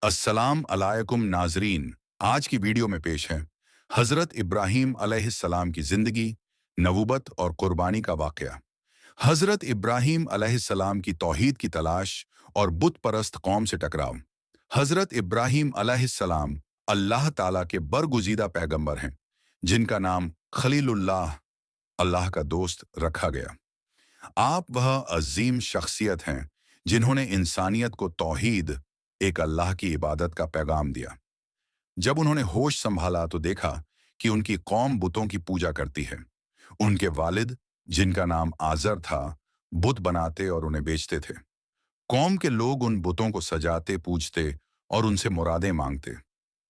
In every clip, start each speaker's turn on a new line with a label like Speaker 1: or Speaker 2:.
Speaker 1: अस्सलाम अलैकुम नाजरीन। आज की वीडियो में पेश है हज़रत इब्राहीम अलैहिस्सलाम की ज़िंदगी, नबूवत और कुर्बानी का वाक़या। हज़रत इब्राहीम अलैहिस्सलाम की तौहीद की तलाश और बुत परस्त कौम से टकराव। हज़रत इब्राहीम अलैहिस्सलाम अल्लाह ताला के बरगुज़ीदा पैगंबर हैं, जिनका नाम खलीलुल्लाह, अल्लाह का दोस्त, रखा गया। आप वह अजीम शख्सियत हैं जिन्होंने इंसानियत को तौहीद, एक अल्लाह की इबादत का पैगाम दिया। जब उन्होंने होश संभाला तो देखा कि उनकी कौम बुतों की पूजा करती है। उनके वालिद, जिनका नाम आजर था, बुत बनाते और उन्हें बेचते थे। कौम के लोग उन बुतों को सजाते, पूजते और उनसे मुरादें मांगते।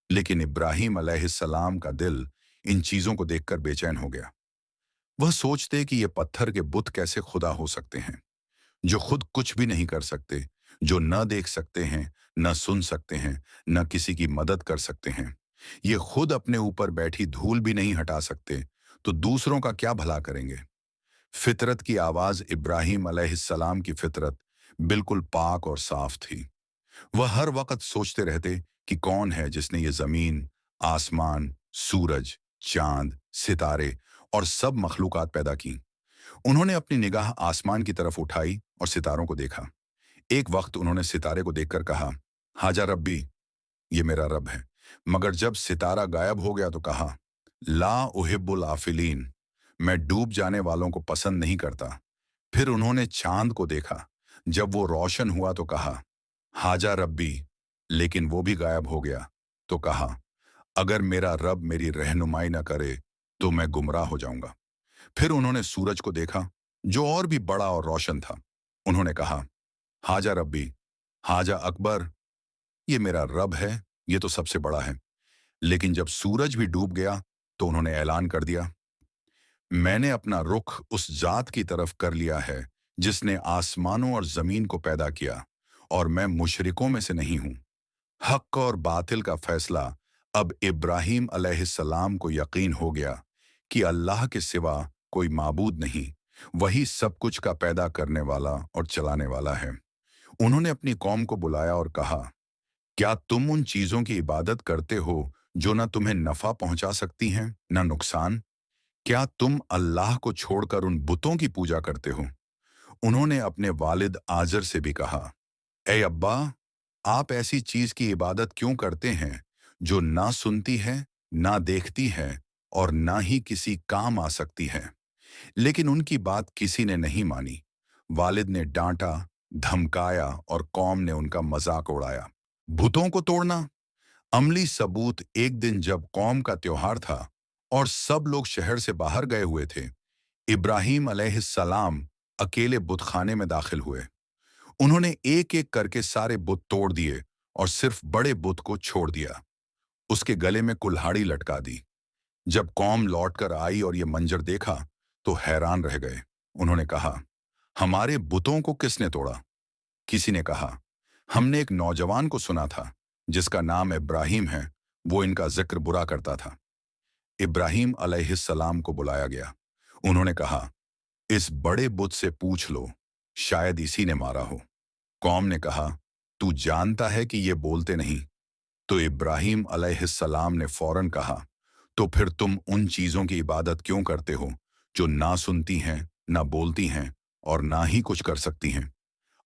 Speaker 1: लेकिन इब्राहीम अलैहिस्सलाम का दिल इन चीजों को देखकर बेचैन हो गया। वह सोचते कि ये पत्थर के बुत कैसे खुदा हो सकते हैं, जो खुद कुछ भी नहीं कर सकते, जो न देख सकते हैं, न सुन सकते हैं, न किसी की मदद कर सकते हैं। ये खुद अपने ऊपर बैठी धूल भी नहीं हटा सकते, तो दूसरों का क्या भला करेंगे। फितरत की आवाज इब्राहीम अलैहिस्सलाम की फितरत बिल्कुल पाक और साफ थी। वह हर वक्त सोचते रहते कि कौन है जिसने ये जमीन, आसमान, सूरज, चांद, सितारे और सब मखलूकात पैदा की। उन्होंने अपनी निगाह आसमान की तरफ उठाई और सितारों को देखा। एक वक्त उन्होंने सितारे को देखकर कहा, हाजा रब्बी, ये मेरा रब है। मगर जब सितारा गायब हो गया तो कहा, ला उहिब्बुल आफिलीन, मैं डूब जाने वालों को पसंद नहीं करता। फिर उन्होंने चांद को देखा। जब वो रोशन हुआ तो कहा, हाजा रब्बी, लेकिन वो भी गायब हो गया। तो कहा, अगर मेरा रब मेरी रहनुमाई न करे तो मैं गुमराह हो जाऊंगा। फिर उन्होंने सूरज को देखा, जो और भी बड़ा और रोशन था। उन्होंने कहा, हाजा रब्बी, हाजा अकबर, ये मेरा रब है, ये तो सबसे बड़ा है। लेकिन जब सूरज भी डूब गया तो उन्होंने ऐलान कर दिया, मैंने अपना रुख उस जात की तरफ कर लिया है जिसने आसमानों और जमीन को पैदा किया, और मैं मुशरिकों में से नहीं हूं। हक और बातिल का फैसला अब इब्राहीम अलैहिस्सलाम को यकीन हो गया कि अल्लाह के सिवा कोई माबूद नहीं, वही सब कुछ का पैदा करने वाला और चलाने वाला है। उन्होंने अपनी कौम को बुलाया और कहा, क्या तुम उन चीजों की इबादत करते हो जो न तुम्हें नफा पहुंचा सकती हैं न नुकसान? क्या तुम अल्लाह को छोड़कर उन बुतों की पूजा करते हो? उन्होंने अपने वालिद आजर से भी कहा, ए अब्बा, आप ऐसी चीज की इबादत क्यों करते हैं जो ना सुनती है, ना देखती है और ना ही किसी काम आ सकती है। लेकिन उनकी बात किसी ने नहीं मानी। वालिद ने डांटा, धमकाया और कौम ने उनका मजाक उड़ाया। भूतों को तोड़ना। अमली सबूत, एक दिन जब कौम का त्योहार था और सब लोग शहर से बाहर गए हुए थे, इब्राहीम अलैहिस्सलाम अकेले बुतखाने में दाखिल हुए। उन्होंने एक एक करके सारे बुत तोड़ दिए और सिर्फ बड़े बुत को छोड़ दिया। उसके गले में कुल्हाड़ी लटका दी। जब कौम लौटकर आई और ये मंजर देखा तो हैरान रह गए। उन्होंने कहा, हमारे बुतों को किसने तोड़ा? किसी ने कहा, हमने एक नौजवान को सुना था जिसका नाम इब्राहीम है, वो इनका जिक्र बुरा करता था। इब्राहीम अलैहिस्सलाम को बुलाया गया। उन्होंने कहा, इस बड़े बुत से पूछ लो, शायद इसी ने मारा हो। कौम ने कहा, तू जानता है कि ये बोलते नहीं। तो इब्राहीम अलैहिस्सलाम ने फौरन कहा, तो फिर तुम उन चीजों की इबादत क्यों करते हो जो ना सुनती हैं, ना बोलती हैं और ना ही कुछ कर सकती हैं?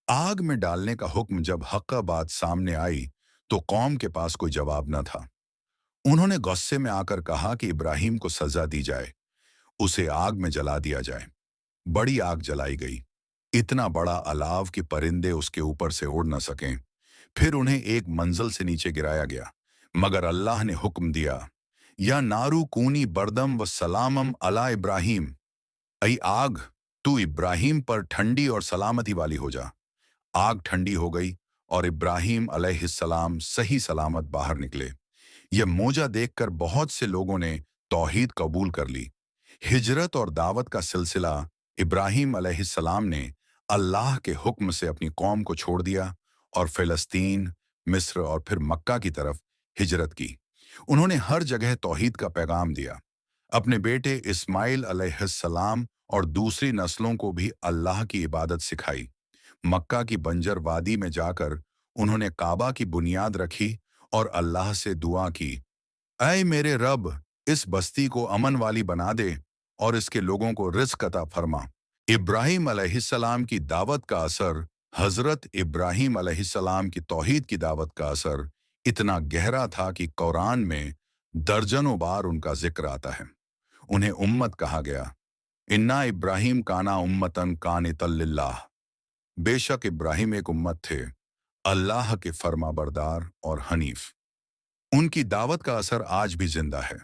Speaker 1: आग में डालने का हुक्म जब हक़ बात सामने आई तो कौम के पास कोई जवाब न था। उन्होंने गुस्से में आकर कहा कि इब्राहीम को सजा दी जाए, उसे आग में जला दिया जाए। बड़ी आग जलाई गई, इतना बड़ा अलाव कि परिंदे उसके ऊपर से उड़ न सकें। फिर उन्हें एक मंजिल से नीचे गिराया गया, मगर अल्लाह ने हुक्म दिया, या नारू कूनी बरदम व सलामम अला इब्राहीम, ऐ आग, तू इब्राहीम पर ठंडी और सलामती वाली हो जा। आग ठंडी हो गई और इब्राहीम अलैहिस्सलाम सही सलामत बाहर निकले। यह मोजा देखकर बहुत से लोगों ने तौहीद कबूल कर ली। हिजरत और दावत का सिलसिला। इब्राहीम अलैहिस्सलाम ने अल्लाह के हुक्म से अपनी कौम को छोड़ दिया और फ़िलिस्तीन, मिस्र और फिर मक्का की तरफ हिजरत की। उन्होंने हर जगह तौहीद का पैगाम दिया। अपने बेटे इस्माइल अलैहिस्सलाम और दूसरी नस्लों को भी अल्लाह की इबादत सिखाई। मक्का की बंजर वादी में जाकर उन्होंने काबा की बुनियाद रखी और अल्लाह से दुआ की, ऐ मेरे रब, इस बस्ती को अमन वाली बना दे और इसके लोगों को रिज़्क़ अता फरमा। इब्राहीम अलैहिस्सलाम की दावत का असर, हज़रत इब्राहीम अलैहिस्सलाम की तौहीद की दावत का असर इतना गहरा था कि कुरान में दर्जनों बार उनका जिक्र आता है। उन्हें उम्मत कहा गया। इन्ना इब्राहीम काना उम्मतन कानितल लिल्लाह। बेशक इब्राहिम एक उम्मत थे, अल्लाह के फरमाबरदार और हनीफ। उनकी दावत का असर आज भी जिंदा है।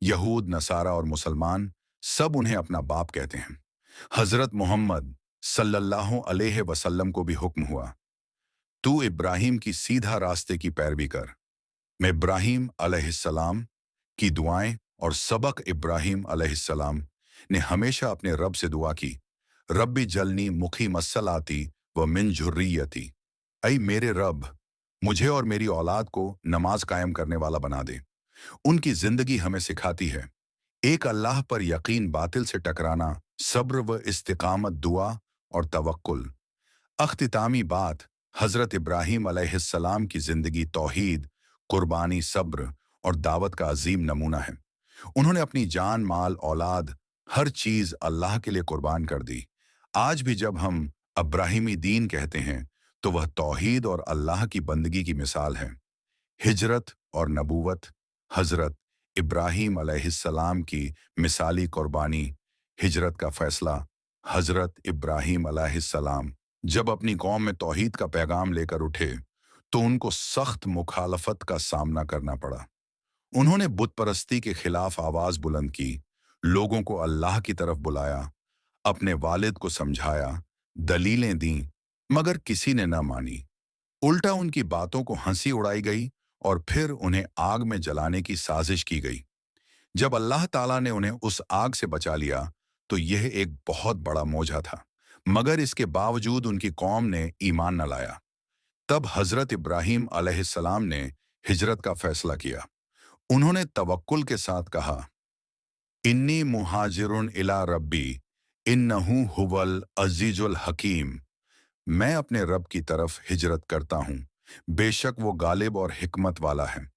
Speaker 1: यहूद, नसारा और मुसलमान सब उन्हें अपना बाप कहते हैं। हजरत मोहम्मद सल्लल्लाहु अलैहि वसल्लम को भी हुक्म हुआ, तू इब्राहिम की सीधा रास्ते की पैरवी कर। मैं इब्राहिम अलैहिस्सलाम की दुआएं और सबक इब्राहिम अलैहिस्सलाम ने हमेशा अपने रब से दुआ की, रब्बी जलनी मुखी मस्सलाती व मिन झुर्रियती। ऐ मेरे रब, मुझे और मेरी औलाद को नमाज कायम करने वाला बना दे। उनकी जिंदगी हमें सिखाती है, एक अल्लाह पर यकीन, बातिल से टकराना, सब्र व इस्तिकामत, दुआ और तवक्कुल। अख्तितामी बात, हजरत इब्राहीम अलैहिस्सलाम की जिंदगी तौहीद, कुर्बानी, सब्र और दावत का अजीम नमूना है। उन्होंने अपनी जान, माल, औलाद, हर चीज अल्लाह के लिए कुर्बान कर दी। आज भी जब हम अब्राहिमी दीन कहते हैं तो वह तौहीद और अल्लाह की बंदगी की मिसाल है। हिजरत और नबूवत, हजरत इब्राहीम अलैहिस्सलाम की मिसाली कुर्बानी, हिजरत का फैसला। हजरत इब्राहीम अलैहिस्सलाम जब अपनी कौम में तौहीद का पैगाम लेकर उठे तो उनको सख्त मुखालफत का सामना करना पड़ा। उन्होंने बुत परस्ती के खिलाफ आवाज बुलंद की, लोगों को अल्लाह की तरफ बुलाया, अपने वालिद को समझाया, दलीलें दी, मगर किसी ने न मानी। उल्टा उनकी बातों को हंसी उड़ाई गई और फिर उन्हें आग में जलाने की साजिश की गई। जब अल्लाह ताला ने उन्हें उस आग से बचा लिया तो यह एक बहुत बड़ा मौजा था, मगर इसके बावजूद उनकी कौम ने ईमान न लाया। तब हजरत इब्राहीम अलैहिस्सलाम ने हिजरत का फैसला किया। उन्होंने तवक्कुल के साथ कहा, इन्नी मुहाजिरुन इला रब्बी इन्नहु हुवल अजीजुल हकीम। मैं अपने रब की तरफ हिजरत करता हूँ, बेशक वो गालिब और हिकमत वाला है।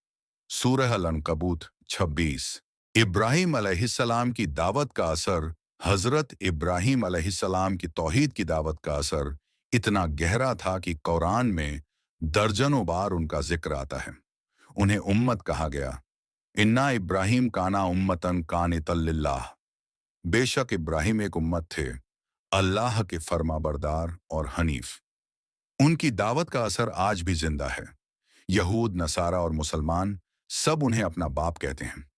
Speaker 1: सूरह अल-अनकबूत 26। इब्राहीम अलैहिस्सलाम की दावत का असर, हजरत इब्राहीम अलैहिस्सलाम की तौहीद की दावत का असर इतना गहरा था कि कुरान में दर्जनों बार उनका जिक्र आता है। उन्हें उम्मत कहा गया। इन्ना इब्राहीम काना उम्मतन कानितल लिल्लाह। बेशक इब्राहिम एक उम्मत थे, अल्लाह के फरमाबरदार और हनीफ। उनकी दावत का असर आज भी जिंदा है। यहूद, नसारा और मुसलमान सब उन्हें अपना बाप कहते हैं।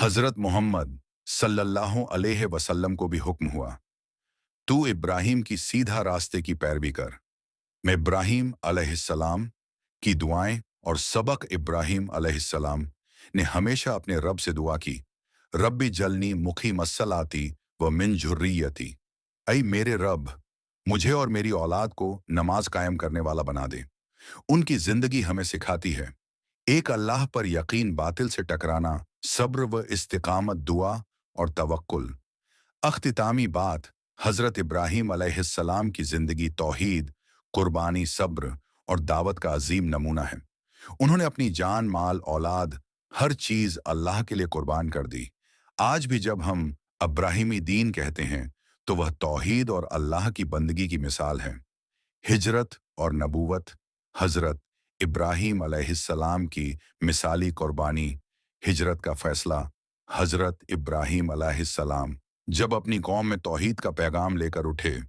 Speaker 1: हजरत मोहम्मद सल्लल्लाहु अलैहि वसल्लम को भी हुक्म हुआ, तू इब्राहिम की सीधा रास्ते की पैरवी कर। मैं इब्राहिम अलैहिस्सलाम की दुआएं और सबक इब्राहिम अलैहिस्सलाम ने हमेशा अपने रब से दुआ की, रब्बी जलनी मुखी मस्सलाती व मिन झुर्रियती। ऐ मेरे रब, मुझे और मेरी औलाद को नमाज कायम करने वाला बना दे। उनकी जिंदगी हमें सिखाती है, एक अल्लाह पर यकीन, बातिल से टकराना, सब्र व इस्तिकामत, दुआ और तवक्कुल। अख्तितामी बात, हजरत इब्राहीम अलैहिस्सलाम की जिंदगी तौहीद, कुर्बानी, सब्र और दावत का अजीम नमूना है। उन्होंने अपनी जान, माल, औलाद, हर चीज अल्लाह के लिए कुर्बान कर दी। आज भी जब हम अब्राहिमी दीन कहते हैं तो वह तौहीद और अल्लाह की बंदगी की मिसाल है। हिजरत और नबूवत, हजरत इब्राहीम अलैहिस्सलाम की मिसाली कुर्बानी, हिजरत का फैसला। हजरत इब्राहीम अलैहिस्सलाम जब अपनी कौम में तौहीद का पैगाम लेकर उठे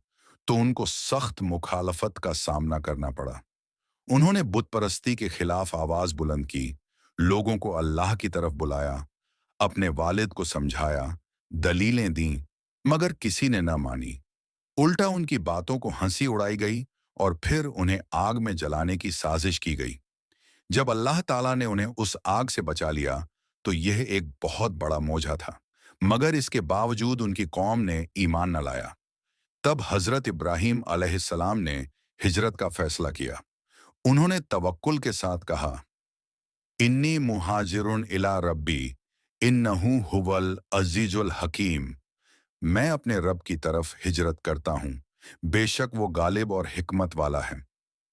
Speaker 1: तो उनको सख्त मुखालफत का सामना करना पड़ा। उन्होंने बुत परस्ती के खिलाफ आवाज बुलंद की, लोगों को अल्लाह की तरफ बुलाया, अपने वालिद को समझाया, दलीलें दी, मगर किसी ने न मानी। उल्टा उनकी बातों को हंसी उड़ाई गई और फिर उन्हें आग में जलाने की साजिश की गई। जब अल्लाह ताला ने उन्हें उस आग से बचा लिया तो यह एक बहुत बड़ा मौजा था, मगर इसके बावजूद उनकी कौम ने ईमान न लाया। तब हजरत इब्राहीम अलैहिस्सलाम ने हिजरत का फैसला किया। उन्होंने तवक्कुल के साथ कहा, इन्नी मुहाजिरुन इला रब्बी इन्नहु हुवल अजीजुल हकीम। मैं अपने रब की तरफ हिजरत करता हूँ, बेशक वो गालिब और हिकमत वाला है।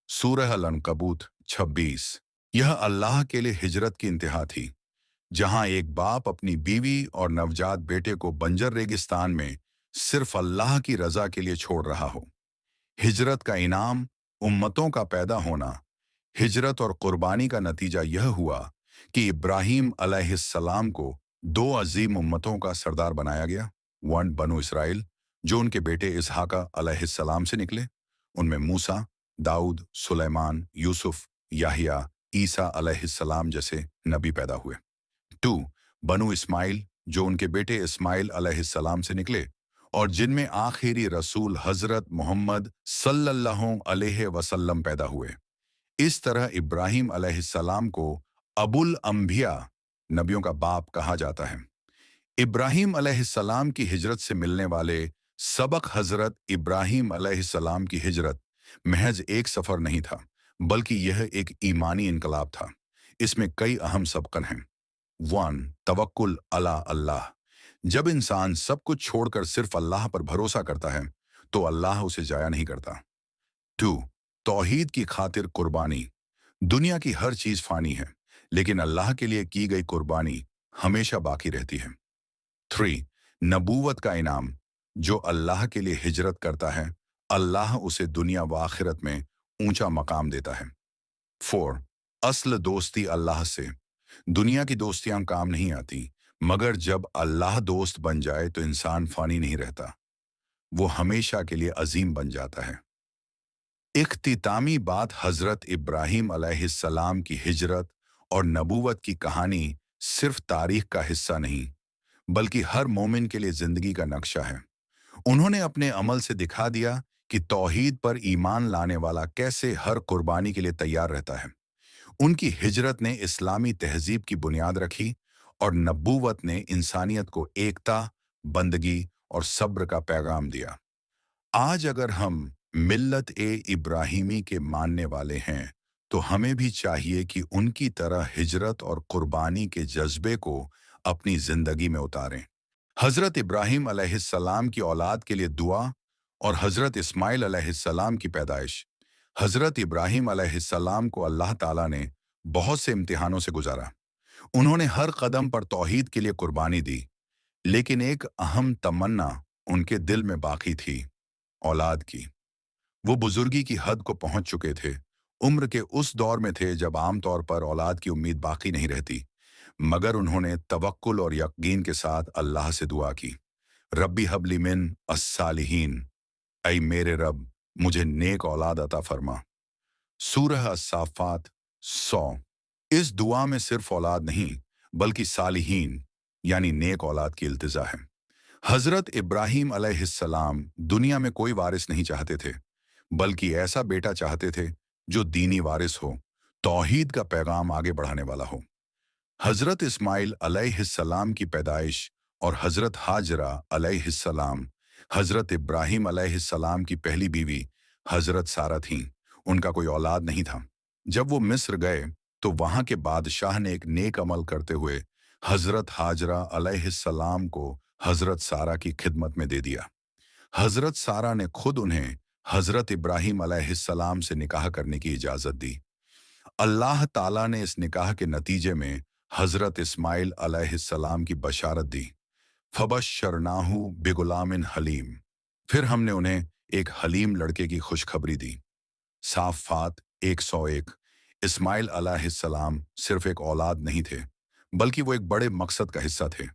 Speaker 1: सूरह अल-अनकबूत 26। यह अल्लाह के लिए हिजरत की इंतहा थी, जहां एक बाप अपनी बीवी और नवजात बेटे को बंजर रेगिस्तान में सिर्फ अल्लाह की रजा के लिए छोड़ रहा हो। हिजरत का इनाम, उम्मतों का पैदा होना। हिजरत और कुर्बानी का नतीजा यह हुआ कि इब्राहीम अलैहिस्सलाम को दो अजीम उम्मतों का सरदार बनाया गया। वन, बनु इसराइल, जो उनके बेटे इसहाका अलैहिस्सलाम से निकले। उनमें मूसा, दाऊद, सुलेमान, यूसुफ, याहिया, ईसा अलैहिस्सलाम जैसे नबी पैदा हुए। टू, बनु इस्माइल, जो उनके बेटे इस्माइल अलैहिस्सलाम से निकले और जिनमें आखिरी रसूल हजरत मोहम्मद सल्लल्लाहु अलैहि वसल्लम पैदा हुए। इस तरह इब्राहीम अलैहिस्सलाम को अबुल अंबिया, नबियों का बाप कहा जाता है। इब्राहीम अलैहिस्सलाम की हिजरत से मिलने वाले सबक, हजरत इब्राहीम अलैहिस्सलाम की हिजरत महज एक सफर नहीं था, बल्कि यह एक ईमानी इनकलाब था। इसमें कई अहम सबकन हैं। वन, तवक्कुल अला अल्लाह। जब इंसान सब कुछ छोड़कर सिर्फ अल्लाह पर भरोसा करता है, तो अल्लाह उसे जाया नहीं करता। टू, तौहीद की खातिर कुर्बानी। दुनिया की हर चीज फानी है, लेकिन अल्लाह के लिए की गई कुर्बानी हमेशा बाकी रहती है। थ्री, नबूवत का इनाम। जो अल्लाह के लिए हिजरत करता है, अल्लाह उसे दुनिया व आखिरत में ऊंचा मकाम देता है। फोर, असल दोस्ती अल्लाह से। दुनिया की दोस्तियां काम नहीं आती, मगर जब अल्लाह दोस्त बन जाए तो इंसान फानी नहीं रहता, वो हमेशा के लिए अजीम बन जाता है। इख्तितामी बात, हजरत इब्राहीम अलैहिस्सलाम की हिजरत और नबूवत की कहानी सिर्फ तारीख का हिस्सा नहीं, बल्कि हर मोमिन के लिए जिंदगी का नक्शा है। उन्होंने अपने अमल से दिखा दिया कि तौहीद पर ईमान लाने वाला कैसे हर कुर्बानी के लिए तैयार रहता है। उनकी हिजरत ने इस्लामी तहजीब की बुनियाद रखी और नबूवत ने इंसानियत को एकता, बंदगी और सब्र का पैगाम दिया। आज अगर हम मिल्लत ए इब्राहिमी के मानने वाले हैं, तो हमें भी चाहिए कि उनकी तरह हिजरत और कुर्बानी के जज्बे को अपनी जिंदगी में उतारें। हजरत इब्राहीम अलैहिस्सलाम की औलाद के लिए दुआ और हजरत इस्माइल अलैहिस्सलाम की पैदाइश। हजरत इब्राहीम अलैहिस्सलाम को अल्लाह ताला ने बहुत से इम्तिहानों से गुजारा। उन्होंने हर कदम पर तौहीद के लिए कुर्बानी दी, लेकिन एक अहम तमन्ना उनके दिल में बाकी थी, औलाद की। वो बुजुर्गी की हद को पहुंच चुके थे, उम्र के उस दौर में थे जब आमतौर पर औलाद की उम्मीद बाकी नहीं रहती, मगर उन्होंने तवक्कुल और यकीन के साथ अल्लाह से दुआ की, रब्बी हबली मिन अस्सालिहीन, ऐ मेरे रब, मुझे नेक औलाद अता फरमा। सूरह अस्साफात 100। इस दुआ में सिर्फ औलाद नहीं, बल्कि सालिहीन यानी नेक औलाद की इल्तिजा है। हजरत इब्राहीम अलैहिस्सलाम दुनिया में कोई वारिस नहीं चाहते थे, बल्कि ऐसा बेटा चाहते थे जो दीनी वारिस हो, तौहीद का पैगाम आगे बढ़ाने वाला हो। हजरत इस्माइल अलैहिस्सलाम की पैदाइश और हजरत हाजरा अलैहिस्सलाम, हजरत इब्राहीम अलैहिस्सलाम की पहली बीवी हजरत सारा थीं। उनका कोई औलाद नहीं था। जब वो मिस्र गए, तो वहां के बादशाह ने एक नेक अमल करते हुए हजरत हाजरा अलैहिस्सलाम को हजरत सारा की खिदमत में दे दिया। हजरत सारा ने खुद उन्हें हजरत इब्राहीम अलैहिस्सलाम से निकाह करने की इजाजत दी। अल्लाह ताला ने इस निकाह के नतीजे में हजरत इस्माइल अलैहिस्सलाम की बशारत दी, फबश्शरनाहु बिगुलामिन हलीम। फिर हमने उन्हें एक हलीम लड़के की खुशखबरी दी। साफ़ात 101। इस्माइल अलैहिस्सलाम सिर्फ एक औलाद नहीं थे, बल्कि वो एक बड़े मकसद का हिस्सा थे।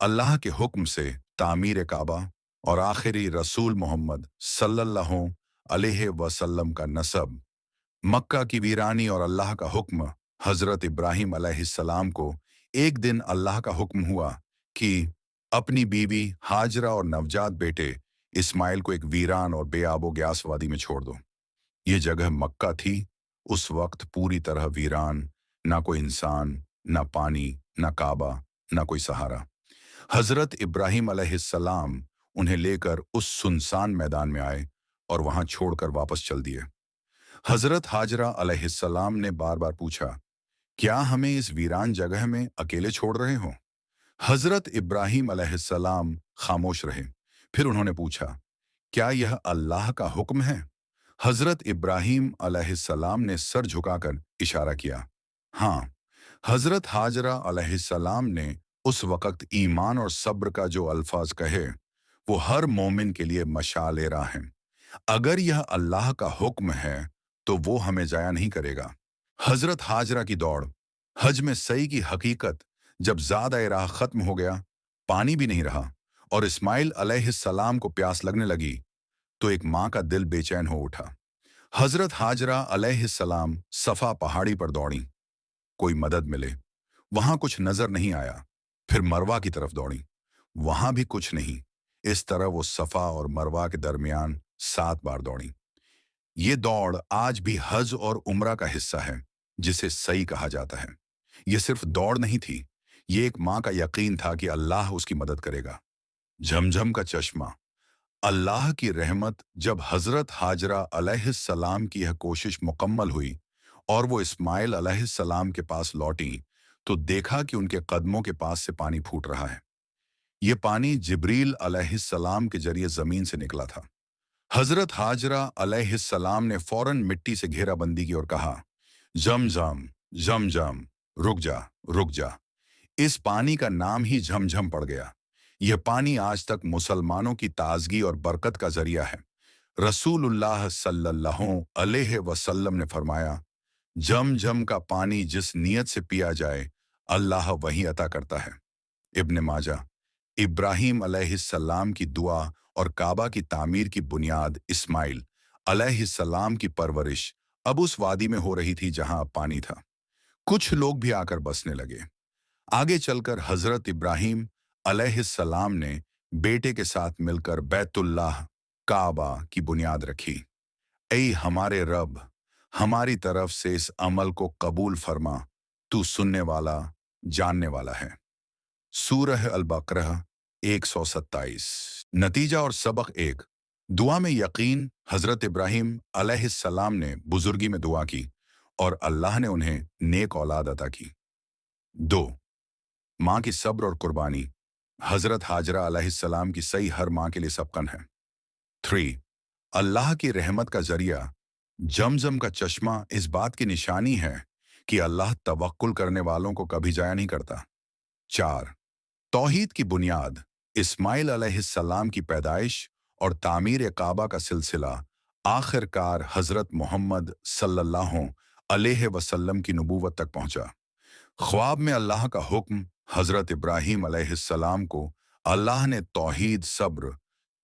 Speaker 1: अल्लाह के हुक्म से तामीर काबा और आखिरी रसूल मोहम्मद सल्लल्लाहु अलैहि वसल्लम का नसब, मक्का की वीरानी और अल्लाह का हुक्म। हजरत इब्राहीम अलैहिस्सलाम को एक दिन अल्लाह का हुक्म हुआ कि अपनी बीवी हाजरा और नवजात बेटे इस्माइल को एक वीरान और बेआबो ग्यास वादी में छोड़ दो। ये जगह मक्का थी, उस वक्त पूरी तरह वीरान, ना कोई इंसान, ना पानी, ना काबा, ना कोई सहारा। हजरत इब्राहीम अलैहिस्सलाम उन्हें लेकर उस सुनसान मैदान में आए और वहां छोड़कर वापस चल दिए। हजरत हाजरा अलैहिस्सलाम ने बार बार पूछा, क्या हमें इस वीरान जगह में अकेले छोड़ रहे हो? हजरत इब्राहीम अलैहिस्सलाम खामोश रहे। फिर उन्होंने पूछा, क्या यह अल्लाह का हुक्म है? हजरत इब्राहीम अलैहिस्सलाम ने सर झुकाकर इशारा किया। हाँ, हजरत हाजरा अलैहिस्सलाम ने उस वक़्त ईमान और सब्र का जो अल्फाज कहे, वो हर मोमिन के लिए मशाल राह हैं। अगर यह अल्लाह का हुक्म है, तो वो हमें ज़ाया नहीं करेगा। हजरत हाजरा की दौड़, हज में सई की हकीकत, जब ज़्यादा राह खत्म हो गया, पानी भी नहीं रहा और इस्माइल अलैहिस्सलाम को प्यास लगने लगी, तो एक माँ का दिल बेचैन हो उठा। हजरत हाजरा अलैहिस्सलाम सफा पहाड़ी पर दौड़ी, कोई मदद मिले। वहां कुछ नजर नहीं आया। फिर मरवा की तरफ दौड़ी, वहां भी कुछ नहीं। इस तरह वो सफा और मरवा के दरमियान 7 बार दौड़ी। ये दौड़ आज भी हज और उम्रा का हिस्सा है, जिसे सही कहा जाता है। ये सिर्फ दौड़ नहीं थी, ये एक माँ का यकीन था कि अल्लाह उसकी मदद करेगा। झमझम का चश्मा, अल्लाह की रहमत। जब हजरत हाजरा अलैहिस्सलाम की यह कोशिश मुकम्मल हुई और वो इस्माइल अलैहिस्सलाम के पास लौटी, तो देखा कि उनके कदमों के पास से पानी फूट रहा है। ये पानी जिब्रील अलैहिस्सलाम के जरिए जमीन से निकला था। हजरत हाजरा अलैहिस्सलाम ने फौरन मिट्टी से घेराबंदी की और कहा, जमजम, जमजम, रुक जा, रुक जा। इस पानी का नाम ही झमझम पड़ गया। यह पानी आज तक मुसलमानों की ताजगी और बरकत का जरिया है। रसूलुल्लाह सल्लल्लाहु अलैहि वसल्लम ने फरमाया, झमझम का पानी जिस नियत से पिया जाए, अल्लाह वही अता करता है। इब्न माजा। इब्राहीम अलैहिस्सलाम की दुआ और काबा की तामीर की बुनियाद इस्माइल अलैहिस्सलाम की परवरिश अब उस वादी में हो रही थी जहां अब पानी था। कुछ लोग भी आकर बसने लगे। आगे चलकर हजरत इब्राहीम अलैहिस्सलाम ने बेटे के साथ मिलकर बैतुल्लाह काबा की बुनियाद रखी। ऐ हमारे रब, हमारी तरफ से इस अमल को कबूल फरमा, तू सुनने वाला, जानने वाला है। सूरह अल-बकरह 127। नतीजा और सबक एक। दुआ में यकीन। हजरत इब्राहीम अलैहिस्सलाम ने बुजुर्गी में दुआ की और अल्लाह ने उन्हें नेक औलाद अता की। 2, माँ की सब्र और कुर्बानी। हजरत हाजरा अलैहिस्सलाम की सही हर माँ के लिए सबकन है। 3, अल्लाह की रहमत का जरिया। जमजम का चश्मा इस बात की निशानी है कि अल्लाह तवक्कुल करने वालों को कभी जाया नहीं करता। 4, तौहीद की बुनियाद। इस्माइल अलैहिस्सलाम की पैदाइश और तामीर काबा का सिलसिला आखिरकार हजरत मोहम्मद सल्लल्लाहु अलैहि वसल्लम की नबूवत तक पहुंचा। ख्वाब में अल्लाह का हुक्म। हजरत इब्राहीम अलैहिस्सलाम को अल्लाह ने तौहीद, सब्र,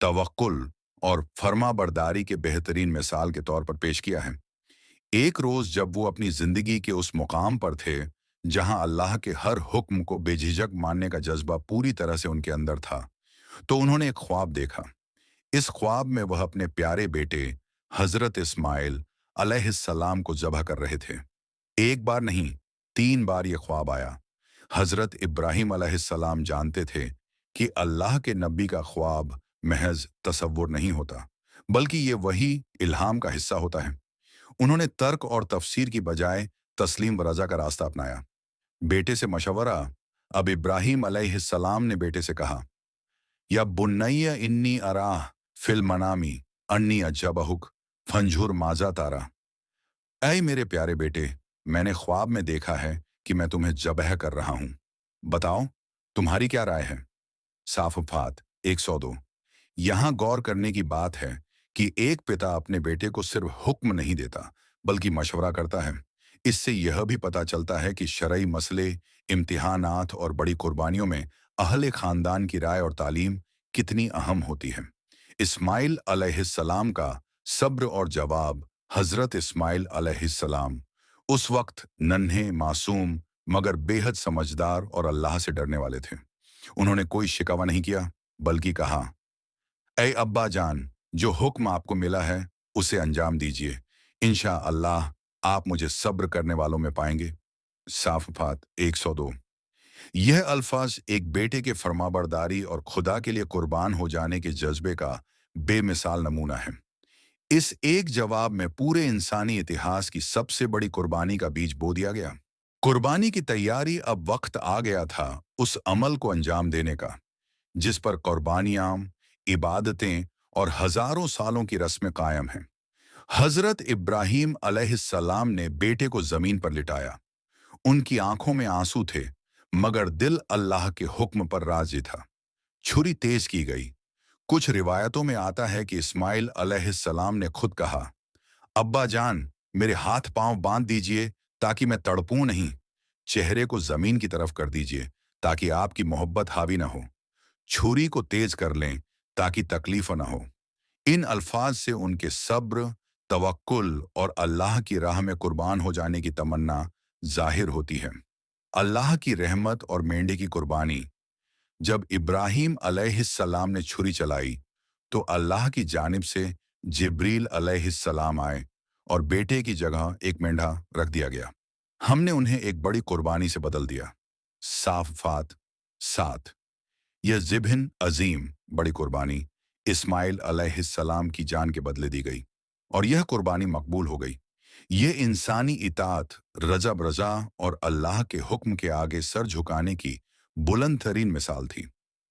Speaker 1: तवक्कुल और फर्माबरदारी के बेहतरीन मिसाल के तौर पर पेश किया है। एक रोज जब वो अपनी जिंदगी के उस मुकाम पर थे जहां अल्लाह के हर हुक्म को बेझिझक मानने का जज्बा पूरी तरह से उनके अंदर था, तो उन्होंने एक ख्वाब देखा। इस ख्वाब में वह अपने प्यारे बेटे हजरत इस्माइल अलैहिस्सलाम को ज़बह कर रहे थे। एक बार नहीं, 3 बार ये ख्वाब आया। हजरत इब्राहीम अलैहिस्सलाम जानते थे कि अल्लाह के नबी का ख्वाब महज तसव्वुर नहीं होता, बल्कि ये वही इल्हाम का हिस्सा होता है। उन्होंने तर्क और तफसीर की बजाय तस्लीम व रजा का रास्ता अपनाया। बेटे से मशवरा। अब इब्राहीम अलैहिस्सलाम ने बेटे से कहा, या बुन्नैया इन्नी अराह फिल मनामी अन्नी अज्जबहुक फंझुर माजा तारा। ऐ मेरे प्यारे बेटे, मैंने ख्वाब में देखा है कि मैं तुम्हें जबह कर रहा हूं। बताओ, तुम्हारी क्या राय है? साफ़ात 102। यहाँ गौर करने की बात है कि एक पिता अपने बेटे को सिर्फ हुक्म नहीं देता, बल्कि मशवरा करता है। इससे यह भी पता चलता है कि शरई मसले, इम्तिहानात और बड़ी कुर्बानियों में अहले खानदान की राय और तालीम कितनी अहम होती है। इस्माइल अलैहिस्सलाम का सब्र और जवाब। हजरत इस्माइल अलैहिस्सलाम उस वक्त नन्हे, मासूम, मगर बेहद समझदार और अल्लाह से डरने वाले थे। उन्होंने कोई शिकवा नहीं किया, बल्कि कहा, ऐ अब्बा जान, जो हुक्म आपको मिला है उसे अंजाम दीजिए। इंशाअल्लाह आप मुझे सब्र करने वालों में पाएंगे। साफ़ात 102। यह अल्फाज एक बेटे के फरमाबरदारी और खुदा के लिए कुर्बान हो जाने के जज्बे का बेमिसाल नमूना है। इस एक जवाब में पूरे इंसानी इतिहास की सबसे बड़ी कुर्बानी का बीज बो दिया गया। कुर्बानी की तैयारी। अब वक्त आ गया था उस अमल को अंजाम देने का जिस पर कुर्बानियां, इबादतें और हजारों सालों की रस्में कायम हैं। हजरत इब्राहीम अलैहिस्सलाम ने बेटे को जमीन पर लिटाया। उनकी आंखों में आंसू थे, मगर दिल अल्लाह के हुक्म पर राजी था। छुरी तेज की गई। कुछ रिवायतों में आता है कि इस्माइल अलैहिस्सलाम ने खुद कहा, अब्बा जान, मेरे हाथ पांव बांध दीजिए ताकि मैं तड़पूं नहीं। चेहरे को जमीन की तरफ कर दीजिए ताकि आपकी मोहब्बत हावी ना हो। छुरी को तेज कर लें ताकि तकलीफ ना हो। इन अल्फाज से उनके सब्र, तवक्कुल और अल्लाह की राह में कुर्बान हो जाने की तमन्ना जाहिर होती है। अल्लाह की रहमत और मेंढे की कुर्बानी। जब इब्राहीम अलैहिस्सलाम ने छुरी चलाई, तो अल्लाह की जानिब से जिब्रील अलैहिस्सलाम आए और बेटे की जगह एक मेंढा रख दिया गया। हमने उन्हें एक बड़ी कुर्बानी से बदल दिया। साफ़ात 7। यह ज़िब्हन अजीम, बड़ी कुर्बानी, इस्माइल अलैहिस्सलाम की जान के बदले दी गई और यह कुर्बानी मकबूल हो गई। ये इंसानी इताअत, रज़ब रज़ा और अल्लाह के हुक्म के आगे सर झुकाने की बुलंद तरीन मिसाल थी।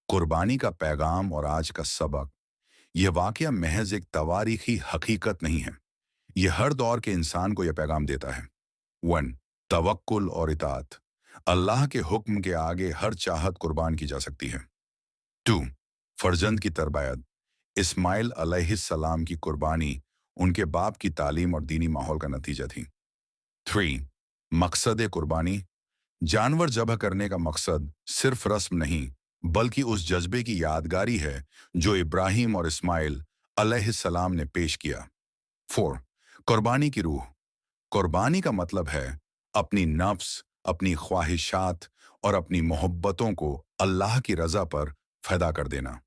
Speaker 1: कुर्बानी का पैगाम और आज का सबक। यह वाक़या महज एक तवारीखी हकीकत नहीं है। यह हर दौर के इंसान को यह पैगाम देता है। 1. तवक्कुल और इताअत। अल्लाह के हुक्म के आगे हर चाहत कुर्बान की जा सकती है। 2. फर्जंद की तरबियत। इस्माइल अलैहिस्सलाम की कुर्बानी उनके बाप की तालीम और दीनी माहौल का नतीजा थी। 3. मकसद कुर्बानी। जानवर ज़बह करने का मकसद सिर्फ रस्म नहीं, बल्कि उस जज्बे की यादगारी है जो इब्राहीम और इस्माइल अलैहिस्सलाम ने पेश किया। 4. कुर्बानी की रूह। कुर्बानी का मतलब है अपनी नफ्स, अपनी ख्वाहिशात और अपनी मोहब्बतों को अल्लाह की रज़ा पर फ़ैदा कर देना।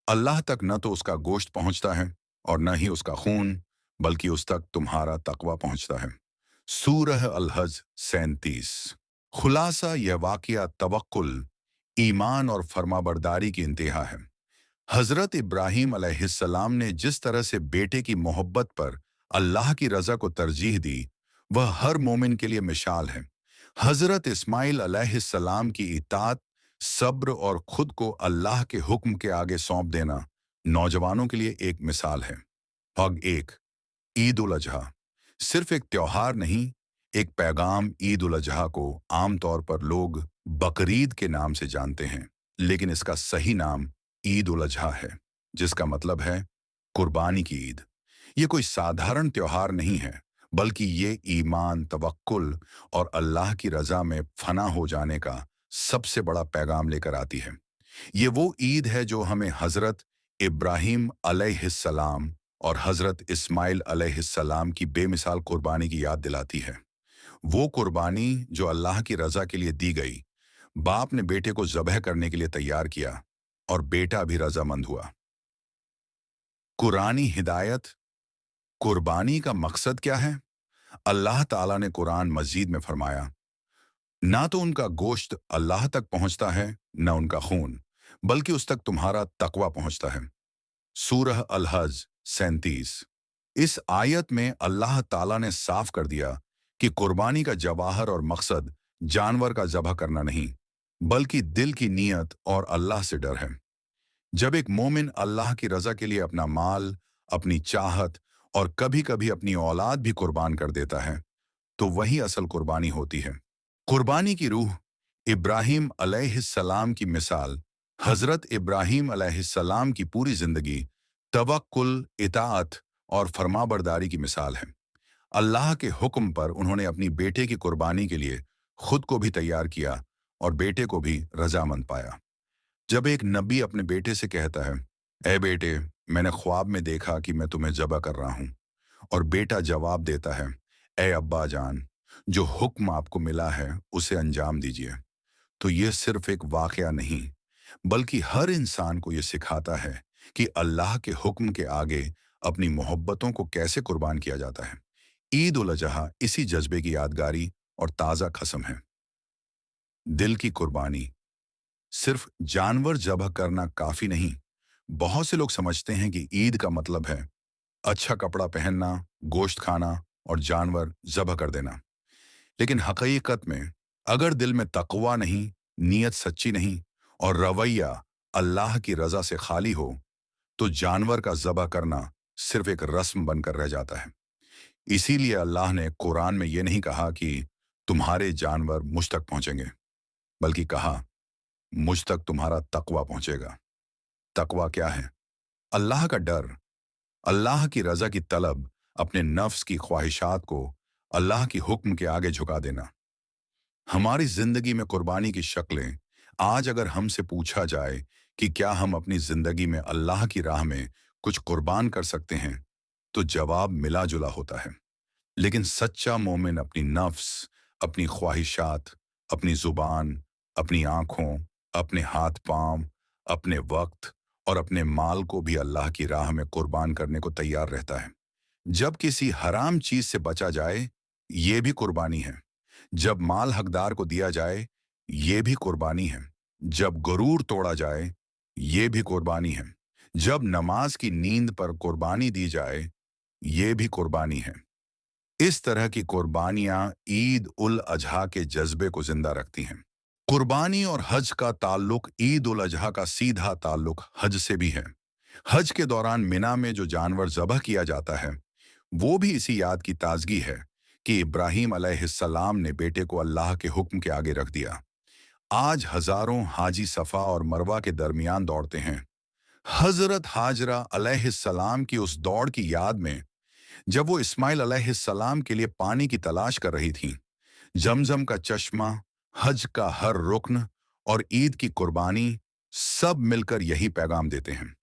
Speaker 1: अल्लाह तक न तो उसका गोश्त पहुंचता है और न ही उसका खून, बल्कि उस तक तुम्हारा तकवा पहुंचता है। सूरह अल-हज 37। खुलासा, यह वाक़या तवक्कुल, ईमान और फरमाबरदारी की इंतहा है। हज़रत इब्राहीम अलैहिस्सलाम ने जिस तरह से बेटे की मोहब्बत पर अल्लाह की रज़ा को तरजीह दी, वह हर मोमिन के लिए मिसाल है। हज़रत इस्माइल अलैहिस्सलाम की इताअत, सब्र और खुद को अल्लाह के हुक्म के आगे सौंप देना नौजवानों के लिए एक मिसाल है। भाग 1। ईद उल अजहा। सिर्फ एक त्योहार नहीं, एक पैगाम। ईद उल अजहा को आमतौर पर लोग बकरीद के नाम से जानते हैं, लेकिन इसका सही नाम ईद उल अजहा है, जिसका मतलब है कुर्बानी की ईद। ये कोई साधारण त्योहार नहीं है, बल्कि ये ईमान, तवक्कुल और अल्लाह की रज़ा में फना हो जाने का सबसे बड़ा पैगाम लेकर आती है। ये वो ईद है जो हमें हज़रत इब्राहीम अलैहिस्सलाम और हज़रत इस्माइल अलैहिस्सलाम की बेमिसाल कुर्बानी की याद दिलाती है। वो कुर्बानी जो अल्लाह की रज़ा के लिए दी गई। बाप ने बेटे को ज़बह करने के लिए तैयार किया और बेटा भी रज़ामंद हुआ। कुरानी हिदायत। कुर्बानी का मकसद क्या है? अल्लाह ताला ने कुरान मजीद में फरमाया, ना तो उनका गोश्त अल्लाह तक पहुंचता है, न उनका खून, बल्कि उस तक तुम्हारा तकवा पहुंचता है। सूरह अल-हज 37। इस आयत में अल्लाह ताला ने साफ कर दिया कि कुर्बानी का जवाहर और मकसद जानवर का ज़बह करना नहीं, बल्कि दिल की नीयत और अल्लाह से डर है। जब एक मोमिन अल्लाह की रज़ा के लिए अपना माल, अपनी चाहत और कभी-कभी अपनी औलाद भी कुर्बान कर देता है, तो वही असल कुर्बानी होती है। कुर्बानी की रूह। इब्राहीम अलैहिस्सलाम की मिसाल। हज़रत इब्राहीम अलैहिस्सलाम की पूरी ज़िंदगी तवक्कुल, इताअत और फरमाबरदारी की मिसाल है। अल्लाह के हुक्म पर उन्होंने अपनी बेटे की कुर्बानी के लिए खुद को भी तैयार किया और बेटे को भी रज़ामंद पाया। जब एक नबी अपने बेटे से कहता है, ए बेटे, मैंने ख्वाब में देखा कि मैं तुम्हें ज़बह कर रहा हूँ, और बेटा जवाब देता है, ए अब्बा जान, जो हुक्म आपको मिला है उसे अंजाम दीजिए, तो ये सिर्फ एक वाक़या नहीं, बल्कि हर इंसान को ये सिखाता है कि अल्लाह के हुक्म के आगे अपनी मोहब्बतों को कैसे कुर्बान किया जाता है। ईद उल अजहा इसी जज्बे की यादगारी और ताज़ा कसम है। दिल की कुर्बानी। सिर्फ जानवर ज़बह करना काफ़ी नहीं। बहुत से लोग समझते हैं कि ईद का मतलब है अच्छा कपड़ा पहनना, गोश्त खाना और जानवर ज़बह कर देना। लेकिन हकीकत में, अगर दिल में तक़वा नहीं, नीयत सच्ची नहीं और रवैया अल्लाह की रज़ा से खाली हो, तो जानवर का ज़बह करना सिर्फ एक रस्म बनकर रह जाता है। इसीलिए अल्लाह ने कुरान में ये नहीं कहा कि तुम्हारे जानवर मुझ तक पहुंचेंगे, बल्कि कहा मुझ तक तुम्हारा तकवा पहुंचेगा। तकवा क्या है? अल्लाह का डर, अल्लाह की रजा की तलब, अपने नफ्स की ख्वाहिशात को अल्लाह की हुक्म के आगे झुका देना। हमारी जिंदगी में कुर्बानी की शक्लें। आज अगर हमसे पूछा जाए कि क्या हम अपनी जिंदगी में अल्लाह की राह में कुछ कुर्बान कर सकते हैं, तो जवाब मिला जुला होता है। लेकिन सच्चा मोमिन अपनी नफ्स, अपनी ख्वाहिशात, अपनी जुबान, अपनी आंखों, अपने हाथ पांव, अपने वक्त और अपने माल को भी अल्लाह की राह में कुर्बान करने को तैयार रहता है। जब किसी हराम चीज से बचा जाए, ये भी कुर्बानी है। जब माल हकदार को दिया जाए, ये भी कुर्बानी है। जब गुरूर तोड़ा जाए, ये भी कुर्बानी है। जब नमाज की नींद पर कुर्बानी दी जाए, ये भी कुर्बानी है। इस तरह की कुर्बानियां ईद उल अजहा के जज्बे को जिंदा रखती हैं। कुर्बानी और हज का ताल्लुक ईद उल अजहा का सीधा ताल्लुक हज से भी है। हज के दौरान मिना में जो जानवर ज़बह किया जाता है, वो भी इसी याद की ताजगी है कि इब्राहीम अलैहिस्सलाम ने बेटे को अल्लाह के हुक्म के आगे रख दिया। आज हजारों हाजी सफा और मरवा के दरमियान दौड़ते हैं। हजरत हाजरा अलैहिस्सलाम की उस दौड़ की याद में, जब वो इस्माइल अलैहिस्सलाम के लिए पानी की तलाश कर रही थीं, जमजम का चश्मा, हज का हर रुकन और ईद की कुर्बानी सब मिलकर यही पैगाम देते हैं।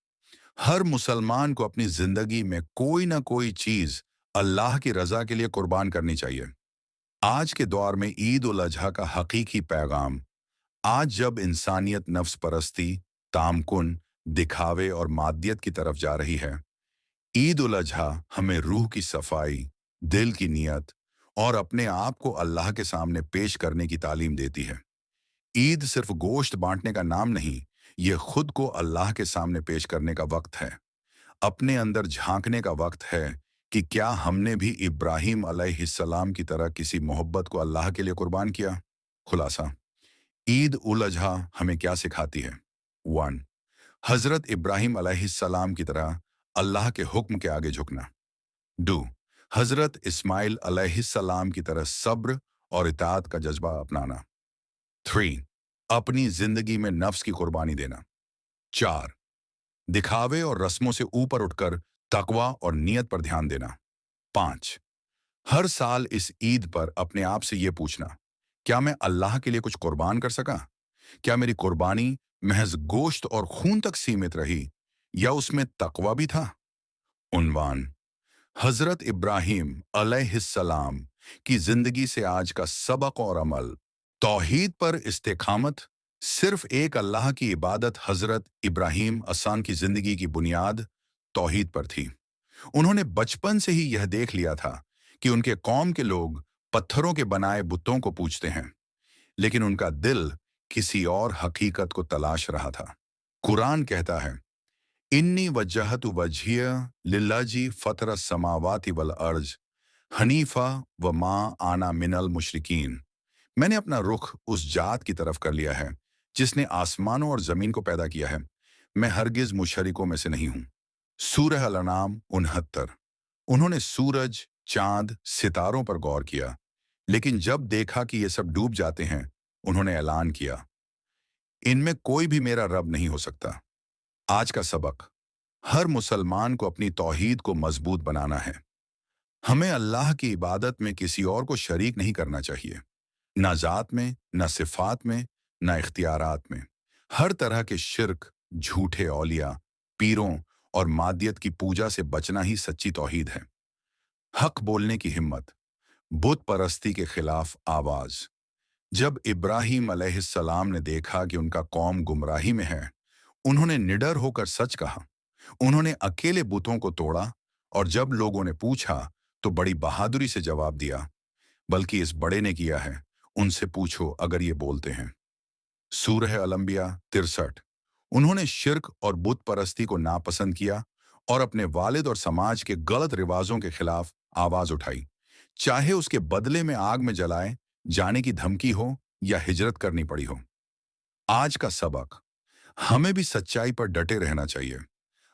Speaker 1: हर मुसलमान को अपनी जिंदगी में कोई ना कोई चीज अल्लाह की रजा के लिए कुर्बान करनी चाहिए। आज के दौर में ईद उल अजहा का हकीकी पैगाम, आज जब इंसानियत नफ्स परस्ती, तामकुन, दिखावे और मादियत की तरफ जा रही है, ईद उल अजहा हमें रूह की सफाई, दिल की नियत और अपने आप को अल्लाह के सामने पेश करने की तालीम देती है। ईद सिर्फ गोश्त बांटने का नाम नहीं, ये खुद को अल्लाह के सामने पेश करने का वक्त है। अपने अंदर झांकने का वक्त है कि क्या हमने भी इब्राहीम अलैहिस्सलाम की तरह किसी मोहब्बत को अल्लाह के लिए कुर्बान किया। खुलासा, ईद उल अजहा हमें क्या सिखाती है? 1. हजरत इब्राहीम अलैहिस्सलाम की तरह अल्लाह के हुक्म के आगे झुकना। 2. हजरत इस्माइल अलैहिस्सलाम की तरह सब्र और इताअत का जज्बा अपनाना। 3. अपनी जिंदगी में नफ्स की कुर्बानी देना। 4. दिखावे और रस्मों से ऊपर उठकर तकवा और नियत पर ध्यान देना। 5. हर साल इस ईद पर अपने आप से ये पूछना, क्या मैं अल्लाह के लिए कुछ कुर्बान कर सका? क्या मेरी कुर्बानी महज गोश्त और खून तक सीमित रही या उसमें तकवा भी था? उन्वान, हजरत इब्राहीम अलैहिस्सलाम की जिंदगी से आज का सबक और अमल। तौहीद पर इस्तेकामत। सिर्फ एक अल्लाह की इबादत। हजरत इब्राहीम असान की जिंदगी की बुनियाद तौहीद पर थी। उन्होंने बचपन से ही यह देख लिया था कि उनके कौम के लोग पत्थरों के बनाए बुतों को पूजते हैं, लेकिन उनका दिल किसी और हकीकत को तलाश रहा था। कुरान कहता है, इन्नी वज्जहतु वज्हिय लिल्लाजी फतरस समावाति वल अर्ज हनीफा व माँ आना मिनल मुशरिकीन। मैंने अपना रुख उस जात की तरफ कर लिया है जिसने आसमानों और जमीन को पैदा किया है। मैं हरगिज मुशरिकों में से नहीं हूं। सूरह अल-अनाम 69। उन्होंने सूरज, चांद, सितारों पर गौर किया, लेकिन जब देखा कि ये सब डूब जाते हैं, उन्होंने ऐलान किया, इनमें कोई भी मेरा रब नहीं हो सकता। आज का सबक, हर मुसलमान को अपनी तौहीद को मजबूत बनाना है। हमें अल्लाह की इबादत में किसी और को शरीक नहीं करना चाहिए, ना जात में, ना सिफात में, ना इख्तियारात में। हर तरह के शिर्क, झूठे औलिया, पीरों और मादियत की पूजा से बचना ही सच्ची तौहीद है। हक बोलने की हिम्मत, बुत परस्ती के खिलाफ आवाज। जब इब्राहीम अलैहिस्सलाम ने देखा कि उनका कौम गुमराही में है, उन्होंने निडर होकर सच कहा। उन्होंने अकेले बुतों को तोड़ा और जब लोगों ने पूछा तो बड़ी बहादुरी से जवाब दिया, बल्कि इस बड़े ने किया है, उनसे पूछो अगर ये बोलते हैं। सूरह अल-अंबिया 63। उन्होंने शिर्क और बुत परस्ती को नापसंद किया और अपने वालिद और समाज के गलत रिवाजों के खिलाफ आवाज उठाई, चाहे उसके बदले में आग में जलाए जाने की धमकी हो या हिजरत करनी पड़ी हो। आज का सबक, हमें भी सच्चाई पर डटे रहना चाहिए।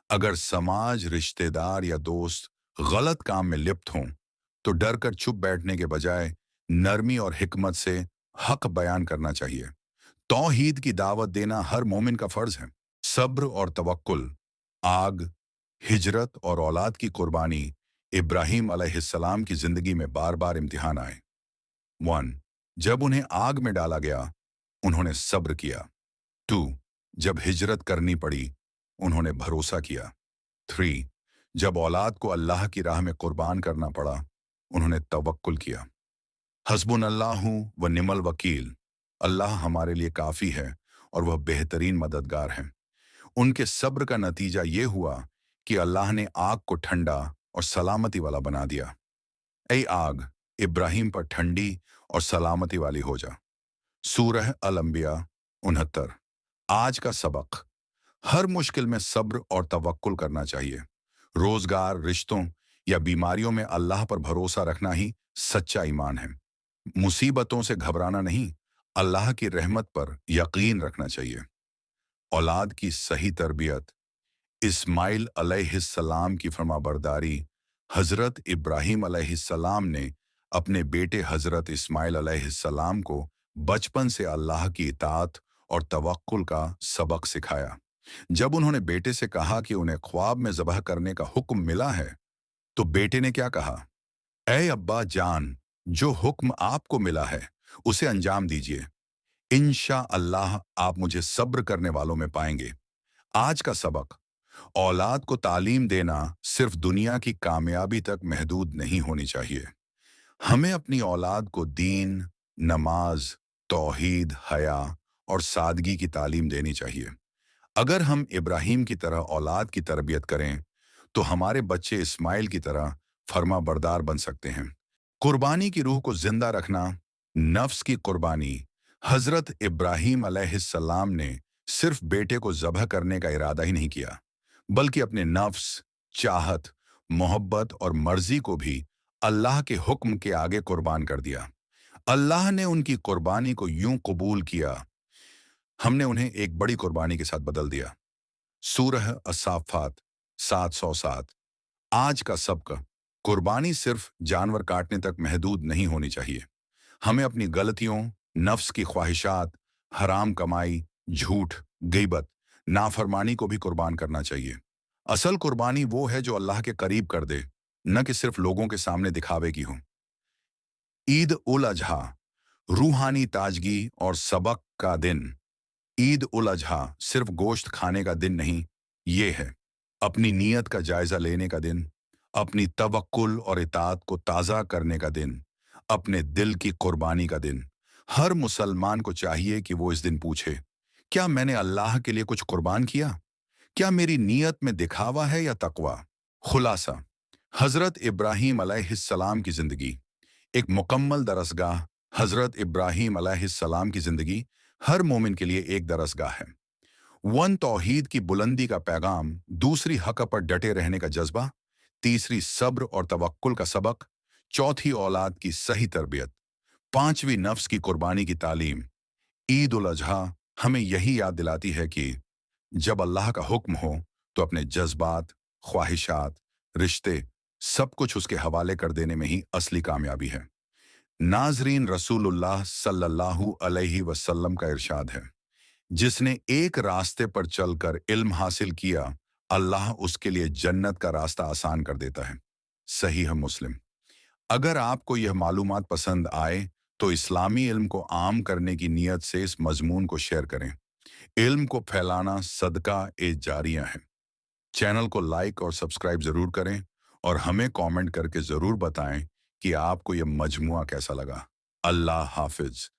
Speaker 1: अगर समाज, रिश्तेदार या दोस्त गलत काम में लिप्त हों, तो डर कर चुप बैठने के बजाय नरमी और हिकमत से हक बयान करना चाहिए। तौहीद की दावत देना हर मोमिन का फर्ज है। सब्र और तवक्कुल, आग, हिजरत और औलाद की कुर्बानी। इब्राहीम अलैहिस्सलाम की जिंदगी में बार बार इम्तिहान आए। 1. जब उन्हें आग में डाला गया, उन्होंने सब्र किया। 2. जब हिजरत करनी पड़ी, उन्होंने भरोसा किया। 3. जब औलाद को अल्लाह की राह में कुर्बान करना पड़ा, उन्होंने तवक्कुल किया। हस्बुनल्लाहु व निमल वकील, अल्लाह हमारे लिए काफ़ी है और वह बेहतरीन मददगार है। उनके सब्र का नतीजा ये हुआ कि अल्लाह ने आग को ठंडा और सलामती वाला बना दिया। ऐ आग, इब्राहिम पर ठंडी और सलामती वाली हो जा। सूरह अल अंबिया 69। आज का सबक, हर मुश्किल में सब्र और तवक्कुल करना चाहिए। रोजगार, रिश्तों या बीमारियों में अल्लाह पर भरोसा रखना ही सच्चा ईमान है। मुसीबतों से घबराना नहीं, अल्लाह की रहमत पर यकीन रखना चाहिए। औलाद की सही तरबियत, इस्माइल अलैहिस्सलाम की फरमाबरदारी। हजरत इब्राहीम अलैहिस्सलाम ने अपने बेटे हजरत इस्माइल अलैहिस्सलाम को बचपन से अल्लाह की इताअत और तवक्कुल का सबक सिखाया। जब उन्होंने बेटे से कहा कि उन्हें ख्वाब में ज़बह करने का हुक्म मिला है, तो बेटे ने क्या कहा? ऐ अब्बा जान, जो हुक्म आपको मिला है उसे अंजाम दीजिए। इंशा अल्लाह आप मुझे सब्र करने वालों में पाएंगे। आज का सबक, औलाद को तालीम देना सिर्फ दुनिया की कामयाबी तक महदूद नहीं होनी चाहिए। हमें अपनी औलाद को दीन, नमाज, तौहीद, हया और सादगी की तालीम देनी चाहिए। अगर हम इब्राहीम की तरह औलाद की तरबियत करें, तो हमारे बच्चे इस्माइल की तरह फर्मा बरदार बन सकते हैं। कुर्बानी की रूह को जिंदा रखना, नफ्स की कुर्बानी। हजरत इब्राहीम अलैहिस्सलाम ने सिर्फ बेटे को ज़बह करने का इरादा ही नहीं किया, बल्कि अपने नफ्स, चाहत, मोहब्बत और मर्जी को भी अल्लाह के हुक्म के आगे कुर्बान कर दिया। अल्लाह ने उनकी कुर्बानी को यूं कबूल किया, हमने उन्हें एक बड़ी कुर्बानी के साथ बदल दिया। सूरह असाफात 707। आज का सबक, कुर्बानी सिर्फ जानवर काटने तक महदूद नहीं होनी चाहिए। हमें अपनी गलतियों, नफ्स की ख्वाहिशात, हराम कमाई, झूठ, गीबत, नाफरमानी को भी कुर्बान करना चाहिए। असल कुर्बानी वो है जो अल्लाह के करीब कर दे, न कि सिर्फ लोगों के सामने दिखावे की हो। ईद उल अजहा, रूहानी ताजगी और सबक का दिन। ईद उल अजहा सिर्फ गोश्त खाने का दिन नहीं, ये है अपनी नीयत का जायजा लेने का दिन, अपनी तवक्कुल और इताअत को ताज़ा करने का दिन, अपने दिल की कुर्बानी का दिन। हर मुसलमान को चाहिए कि वो इस दिन पूछे, क्या मैंने अल्लाह के लिए कुछ कुर्बान किया? क्या मेरी नीयत में दिखावा है या तकवा? खुलासा, हजरत इब्राहीम अलैहिस्सलाम की जिंदगी एक मुकम्मल दरसगाह। हजरत इब्राहीम अलैहिस्सलाम की जिंदगी हर मोमिन के लिए एक दरसगाह है। 1. तौहीद की बुलंदी का पैगाम। 2. हक पर डटे रहने का जज्बा। 3. सब्र और तवक्कुल का सबक। 4. औलाद की सही तरबियत। 5. नफ्स की कुर्बानी की तालीम। ईद उल अजहा हमें यही याद दिलाती है कि जब अल्लाह का हुक्म हो, तो अपने जज्बात, ख्वाहिशात, रिश्ते, सब कुछ उसके हवाले कर देने में ही असली कामयाबी है। नाजरीन, रसूलुल्लाह सल्लल्लाहु अलैहि वसल्लम का इरशाद है, जिसने एक रास्ते पर चलकर इल्म हासिल किया, अल्लाह उसके लिए जन्नत का रास्ता आसान कर देता है। सही है मुस्लिम। अगर आपको यह मालूमात पसंद आए, तो इस्लामी इल्म को आम करने की नीयत से इस मजमून को शेयर करें। इल्म को फैलाना सदका ए जारिया है। चैनल को लाइक और सब्सक्राइब जरूर करें और हमें कमेंट करके जरूर बताएं कि आपको यह मजमुआ कैसा लगा। अल्लाह हाफिज।